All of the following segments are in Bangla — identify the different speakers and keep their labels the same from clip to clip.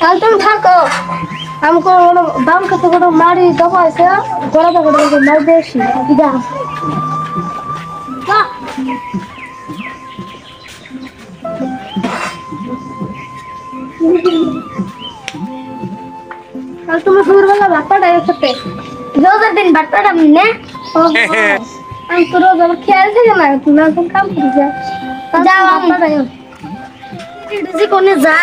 Speaker 1: তাহলে তুমি থাকো আমাকে দাম কত কত মারি দফা আছে গোড়া দফা মার বেশি যা তাহলে তুমি সুরবেলা ভাতটা একসাথে রোজার দিন ভাতটা নে আমি তো রোজ আমার খেয়াল থাকে না তুমি এখন কাম করে যাও ভাতটা জি কোনে যা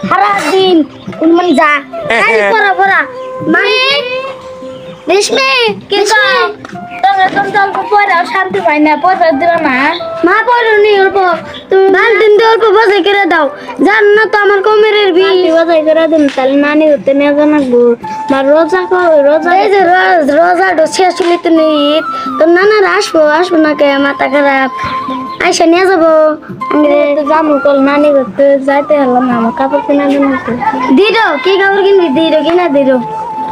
Speaker 1: সারা দিন কোন মানে যা কাজ করা বড়া মানে রেশমি কি কর তোমরা কোন অল্প পয়রা শান্তি পাই না পয়সা দিবা না মা পয়রানি অল্প তুমি ধান দিন দিয়ে অল্প বাজাই করে দাও জান না তো আমার কোমরের বি বাজাই করে দিন তাহলে নানি হতে নিয়ে জানাবো মা রোজা এই যে রোজা শেষ হলে তো নেই তো নানার আসবো না কে মাথা খারাপ আইসা নিয়ে যাবো আমি তো যাবো কল নানি করতে যাইতে হলাম না আমার কাপড় কিনা দিন দিরো কি কাপড় কিনবি দিরো কিনা দিরো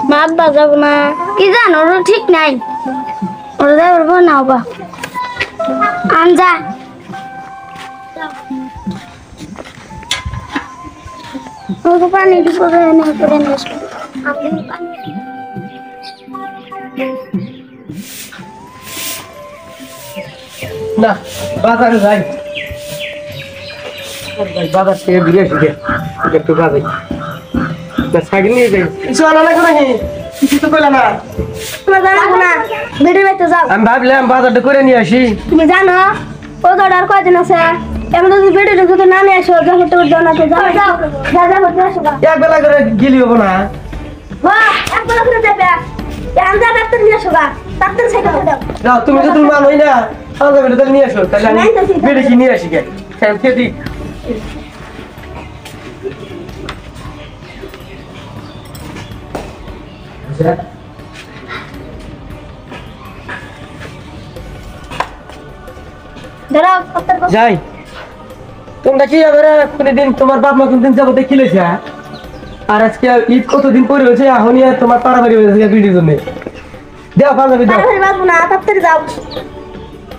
Speaker 1: মা আব্বা যাবো না কি জানো ওর ঠিক নাই ওরা যাবো না বাবা আনজা ওকে পানি দিব করে আপনি
Speaker 2: না বাজারে যাই বাজার থেকে ঘুরে আসি একটু কাজে সাইকেল নিয়ে যাই কিছু আনা লাগবে নাকি কিছু তো কইলা না
Speaker 1: জানো না বেড়ে বেড়ে যাও
Speaker 2: আমি ভাবলাম বাজারটা করে নিয়ে আসি
Speaker 1: তুমি জানো ও তো আর কয়দিন আছে এমন যদি বেড়ে যদি না নিয়ে আসো যা করতে করতে না তো যাও যাও যা করতে আসো
Speaker 2: এক বেলা করে গেলি হবো না
Speaker 1: এক বেলা করে যাবে আমরা ডাক্তার নিয়ে আসো ডাক্তার সাইকেল দাও
Speaker 2: যাও তুমি তো তুমি মানোই না আলাদা বেড়ে তাহলে নিয়ে আসো তাহলে আমি বেড়ে কি নিয়ে আসি কে খেয়ে যাই তোমরা কি এবারে কোনদিন তোমার বাপ মা কোনদিন যাবো দেখিলেছে আর আজকে ঈদ কতদিন পরে হয়েছে এখনই তোমার পাড়াবাড়ি হয়েছে বিড়ির জন্য দেও পাঞ্জাবি দাও
Speaker 1: যাও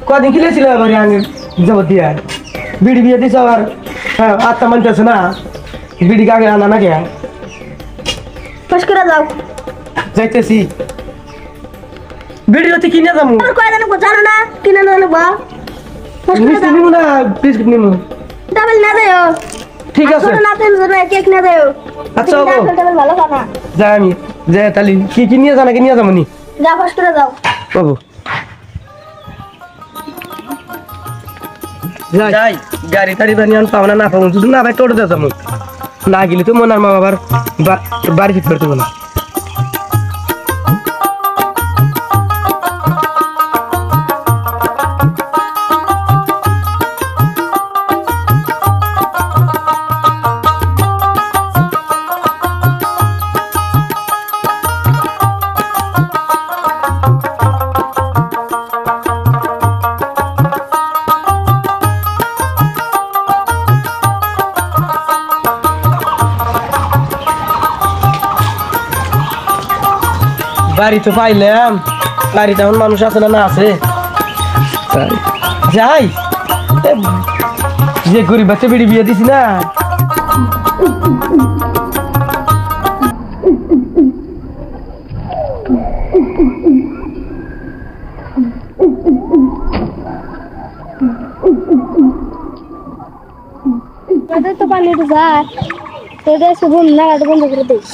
Speaker 2: কদিন কিলেছিল এবারে আমি যাবো দিয়া বিড়ি বিয়ে দিছ আর আত্মা মানতেছে না বিড়ি আগে আনা না কে
Speaker 1: করে যাও
Speaker 2: যাইতেছি বিড়ি হতে কিনে যাবো
Speaker 1: জানো না কিনে নেবো
Speaker 2: মিষ্টি নিবো না বিস্কুট নিবো
Speaker 1: ডাবল না দেও
Speaker 2: ঠিক আছে
Speaker 1: না তুমি কেক না দেও
Speaker 2: আচ্ছা
Speaker 1: ডাবল ভালো খানা
Speaker 2: যাই আমি যাই তাহলে কি কি নিয়ে জানা কি নিয়ে যাবো নি
Speaker 1: যা ফাস্ট করে যাও
Speaker 2: বাবু যাই গাড়ি টাড়ি বানিয়ে আন পাবো না পাবো যদি না ভাই টোটো দিয়ে যাবো না গেলে তো মনার মা বাবার বাড়ি ফিট করতে না বাড়ি তো পাইলাম বাড়িতে এমন মানুষ আছে না আছে যাই যে গরিব বাচ্চা বেড়ি বিয়ে দিছি না
Speaker 1: তো পানি যা তোদের শুভম না বন্ধ করে this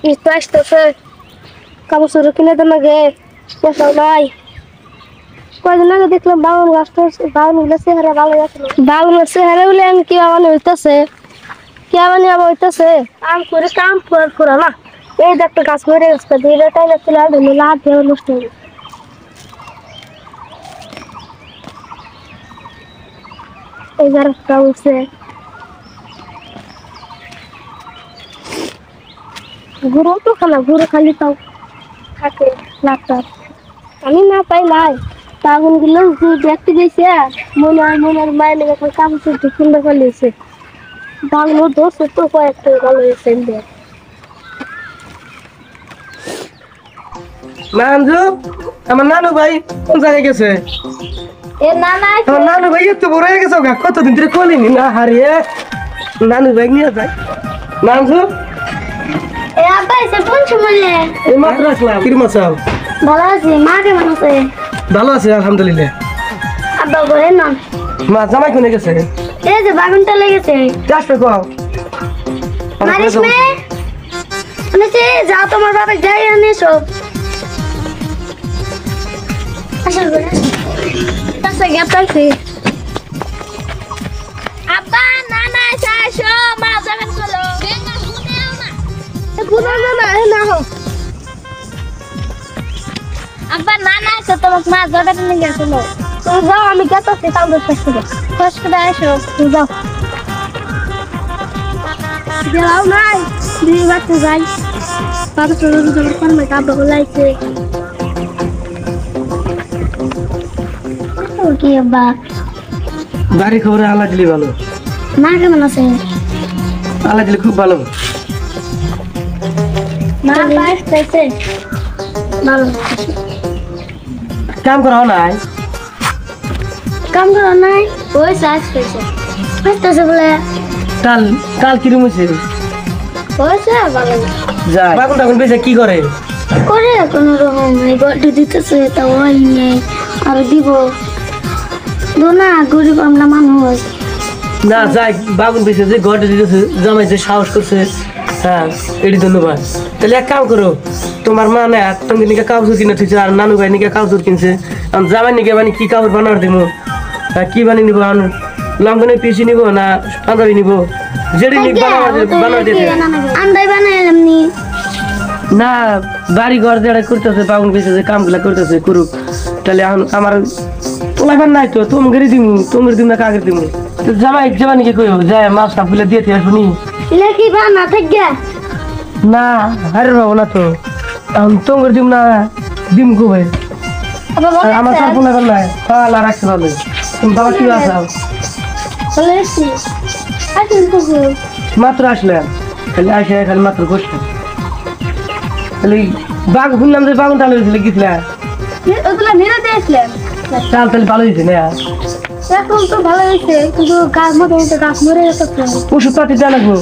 Speaker 1: Itu es tuh kamu suruh kini teman gue, ya soalnya, kau jangan nggak diklam bangun gastos, bangun udah sih hari malam ya bangun sih hari ulian kiawan itu sih, kiawan ya mau itu sih, am kurus kam pura lah, dokter kasih gue seperti itu kan itu lah dulu lah dia mesti, jarang tahu sih. Guru tuh kalau guru kali tahu kakek laptop kami ngapain lah tahun gila guru dekti deh sih monar main dengan kamu tuh dukung kali sih tahun itu tuh kau itu kalau sendiri
Speaker 2: নানজু আমার নানু ভাই কোন জায়গায় গেছে
Speaker 1: এ না না
Speaker 2: আমার নানু ভাই এত বড় হয়ে গেছে কতদিন ধরে কলিনি না হারিয়ে নানু ভাই নিয়ে যায় নানজু
Speaker 1: এ আব্বা এসে কোন সময়
Speaker 2: এই মাত্র আসলাম কিরম আছো
Speaker 1: ভালো আছি মা কেমন আছে
Speaker 2: ভালো আছে আলহামদুলিল্লাহ
Speaker 1: আব্বা বলেন না
Speaker 2: মা জামাই কোনে গেছে
Speaker 1: এই যে বাগুনটা লেগেছে
Speaker 2: আসবে কও
Speaker 1: মারিস মে শুনেছি যাও তোমার বাবা যাই আনে সব আসল করে তাসে গেতাছি আব্বা না না এসো মা যাবেন চলো পুরো না না হো আব্বা না না এসো তোমাকে মা যাবেন নিয়ে গেছিল তুমি যাও আমি গেতাছি তাহলে শেষ করে এসো তুমি যাও যাও নাই দুই বাচ্চা যাই বাবা চলো তোমার ফোন কাপড় বলাইছে কি আব্বা
Speaker 2: বাড়ি খবরে আল্লাহ দিলি ভালো
Speaker 1: মা কেমন আছে
Speaker 2: আল্লাহ দিলি খুব ভালো
Speaker 1: মা বাইরে যাইছে ভালো
Speaker 2: কাম করা নাই
Speaker 1: কাম করো নাই ওই সাজ পেয়েছে পেয়েছে বলে
Speaker 2: কাল কাল কিরম হয়েছে
Speaker 1: হয়েছে ভালো
Speaker 2: যায় বাগুন টাগুন বেঁচে কি করে
Speaker 1: করে কোনো রকম গড়টি দিতেছে তা ওই নেই আর দিব না গরিব আমরা মানুষ
Speaker 2: না যাই বাগুন বেঁচে যে ঘরটা দিতেছে জামাই যে সাহস করছে হ্যাঁ এটি ধন্যবাদ তাহলে এক কাম করো তোমার মা না তুমি নিকে কাপড় কিনে থুইছে আর নানু ভাই নিকে কাপড় কিনছে জামাই নিকে মানে কি কাপড় বানার দিব কি বানিয়ে নিবো লঙ্ঘনের পিসি নিবো না পাঞ্জাবি নিবো যেটি নিক বানার দিতে
Speaker 1: আন্দাই বানাইলাম নি
Speaker 2: না বাড়ি ঘর যেটা করতেছে বাগুন বেঁচে যে কামগুলা করতেছে করুক তাহলে আমার পোলাইবার নাই তো তোমাকে দিম না কাকে দিম জামাই জামাই কি কইব যায় মাছটা ফুলে দিয়ে আসবো নি
Speaker 1: লেখি বানা থেকে
Speaker 2: না আরে বাবু না তো এখন তোমাকে দিম না দিম গো ভাই আর আমার সব পোলাইবার নাই পালা রাখতে পারবে তুমি বাবা কি আসাও
Speaker 1: বলেছি আসুন তো
Speaker 2: মাত্র আসলাম খালি আসে খালি মাত্র বসলাম খালি বাঘ শুনলাম যে বাগুন টাল হয়েছিল গেছিলাম
Speaker 1: ওগুলো মেরে আসলেন
Speaker 2: চাল তাহলে ভালো হয়েছে না
Speaker 1: এখন তো ভালো হয়েছে কিন্তু গাছ মতো গাছ মরে গেছে
Speaker 2: ওষুধ পাতি দেওয়া লাগবো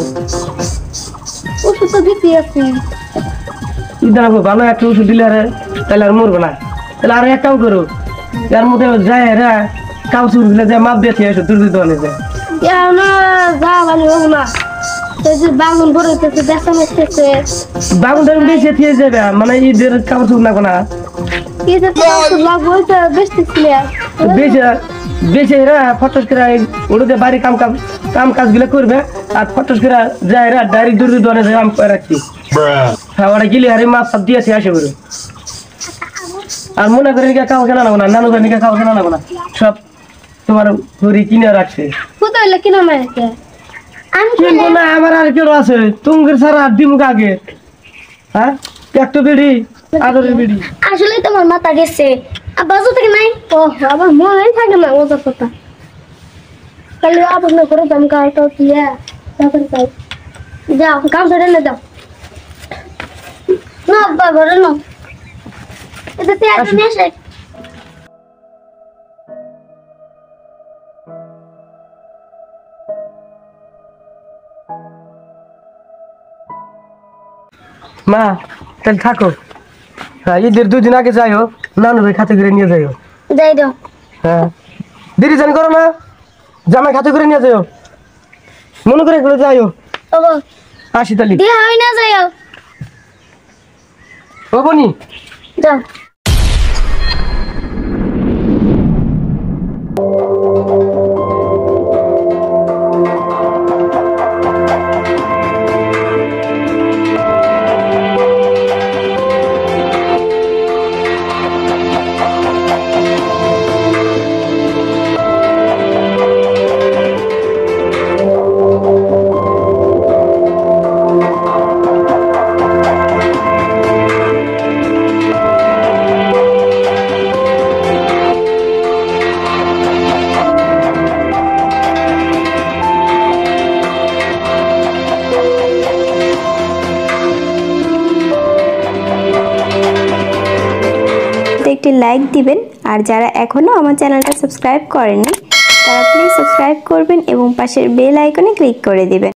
Speaker 1: ওষুধ তো দিতে আছে
Speaker 2: দেওয়া লাগবো ভালো একটা ওষুধ দিলে আর তাহলে আর মরবো না তাহলে আর এক কাম করো এর মধ্যে যায় রা কাউচুর দিলে যায় মাপ দিয়ে এসো দুর্বৃত্ত দোকানে যায়
Speaker 1: না যা ভালো হোক না বাগুন বড় হইতেছে বেচা মেসতেছে
Speaker 2: বাগুন টাগুন বেশি দিয়ে যাবে মানে ঈদের কাপড় লাগবো না
Speaker 1: লাগবো ওইটা বেচতেছিলে
Speaker 2: বেশি বেশি এরা ফটোস করে ওদের বাড়ি কাম কাজ গুলো করবে আর ফটোস করে যায় এরা ডাইরেক্ট দুর্বৃত্ত দোকানে যায় আম করে রাখছি হ্যাঁ ওরা গিলে আরে মাপ সাপ দিয়েছে আসে বলে আর মনে করে নিকে কাউ কেনা নেবো না নানু করে নিকে কাউ কেনা নেবো না সব তোমার ঘড়ি কিনে রাখছে
Speaker 1: কোথায় হইলে কিনা মারকে আমি
Speaker 2: কিনবো না আমার আর কেউ আছে তুঙ্গের সারা দিমুক আগে হ্যাঁ একটা বেড়ি আদরের বেড়ি
Speaker 1: আসলে তোমার মাথা গেছে আর বাজু থেকে নাই ও আবার মনেই থাকে না ওদের কথা তাহলে আবার না করে দাম কালটা দিয়ে তারপরে তাই যাও কাম ধরে না দাও না আব্বা ঘরে না এটা তে আসলে এসে
Speaker 2: মা তাহলে থাকো হ্যাঁ ঈদের 2 দিন আগে যাইও নানু ভাই খাতে করে নিয়ে যাইও
Speaker 1: যাই দাও
Speaker 2: হ্যাঁ দেরি জানি করো না জামাই খাতে করে নিয়ে যাইও মনে করে করে যাইও
Speaker 1: ও
Speaker 2: আসি তাহলে
Speaker 1: দিয়ে হয় না যাইও
Speaker 2: ও বনি
Speaker 1: যাও
Speaker 3: লাইক দিবেন। আর যারা এখনও আমার চ্যানেলটা সাবস্ক্রাইব করেননি তারা প্লিজ সাবস্ক্রাইব করবেন এবং পাশের বেল আইকনে ক্লিক করে দিবেন।